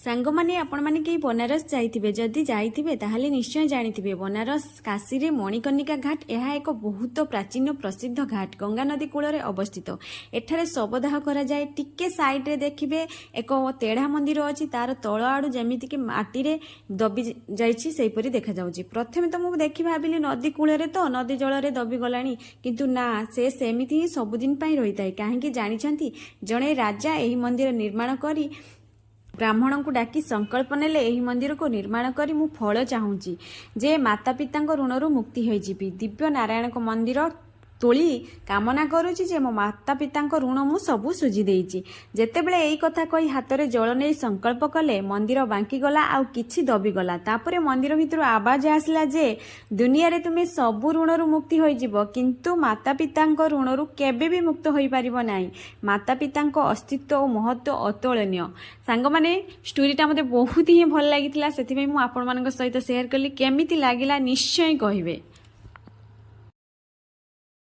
ସାଙ୍ଗମାନେ ଆପଣମାନେ କେହି ବନାରସ ଯାଇଥିବେ, ଯଦି ଯାଇଥିବେ ତାହେଲେ ନିଶ୍ଚୟ ଜାଣିଥିବେ ବନାରସ କାଶୀରେ ମଣିକର୍ଣ୍ଣିକା ଘାଟ। ଏହା ଏକ ବହୁତ ପ୍ରାଚୀନ ପ୍ରସିଦ୍ଧ ଘାଟ, ଗଙ୍ଗା ନଦୀ କୂଳରେ ଅବସ୍ଥିତ। ଏଠାରେ ଶବଦାହ କରାଯାଏ। ଟିକେ ସାଇଡରେ ଦେଖିବେ ଏକ ତେଢ଼ା ମନ୍ଦିର ଅଛି, ତାର ତଳ ଆଡୁ ଯେମିତିକି ମାଟିରେ ଦବି ଯାଇଛି ସେହିପରି ଦେଖାଯାଉଛି। ପ୍ରଥମେ ତ ମୁଁ ଦେଖି ଭାବିଲି ନଦୀ କୂଳରେ ତ ନଦୀ ଜଳରେ ଦବି ଗଲାଣି, କିନ୍ତୁ ନା, ସେ ସେମିତି ହିଁ ସବୁଦିନ ପାଇଁ ରହିଥାଏ। କାହିଁକି ଜାଣିଛନ୍ତି? ଜଣେ ରାଜା ଏହି ମନ୍ଦିର ନିର୍ମାଣ କରି ବ୍ରାହ୍ମଣଙ୍କୁ ଡାକି ସଂକଳ୍ପ ନେଲେ, ଏହି ମନ୍ଦିରକୁ ନିର୍ମାଣ କରି ମୁଁ ଫଳ ଚାହୁଁଛି ଯେ ମାତା ପିତାଙ୍କ ଋଣରୁ ମୁକ୍ତି ହୋଇଯିବି। ଦିବ୍ୟ ନାରାୟଣଙ୍କ ମନ୍ଦିର ତୋଳି କାମନା କରୁଛି ଯେ ମୋ ମାତା ପିତାଙ୍କ ଋଣ ମୁଁ ସବୁ ସୁଝି ଦେଇଛି। ଯେତେବେଳେ ଏଇ କଥା କହି ହାତରେ ଜଳ ନେଇ ସଂକଳ୍ପ କଲେ, ମନ୍ଦିର ବାଙ୍କିଗଲା ଆଉ କିଛି ଦବିଗଲା। ତାପରେ ମନ୍ଦିର ଭିତରୁ ଆବାଜ ଆସିଲା ଯେ ଦୁନିଆରେ ତୁମେ ସବୁ ଋଣରୁ ମୁକ୍ତି ହୋଇଯିବ, କିନ୍ତୁ ମାତା ପିତାଙ୍କ ଋଣରୁ କେବେ ବି ମୁକ୍ତ ହୋଇପାରିବ ନାହିଁ। ମାତା ପିତାଙ୍କ ଅସ୍ତିତ୍ୱ ଓ ମହତ୍ୱ ଅତୁଳନୀୟ। ସାଙ୍ଗମାନେ, ଷ୍ଟୋରିଟା ମୋତେ ବହୁତ ହିଁ ଭଲ ଲାଗିଥିଲା, ସେଥିପାଇଁ ମୁଁ ଆପଣମାନଙ୍କ ସହିତ ସେୟାର କଲି। କେମିତି ଲାଗିଲା ନିଶ୍ଚୟ କହିବେ।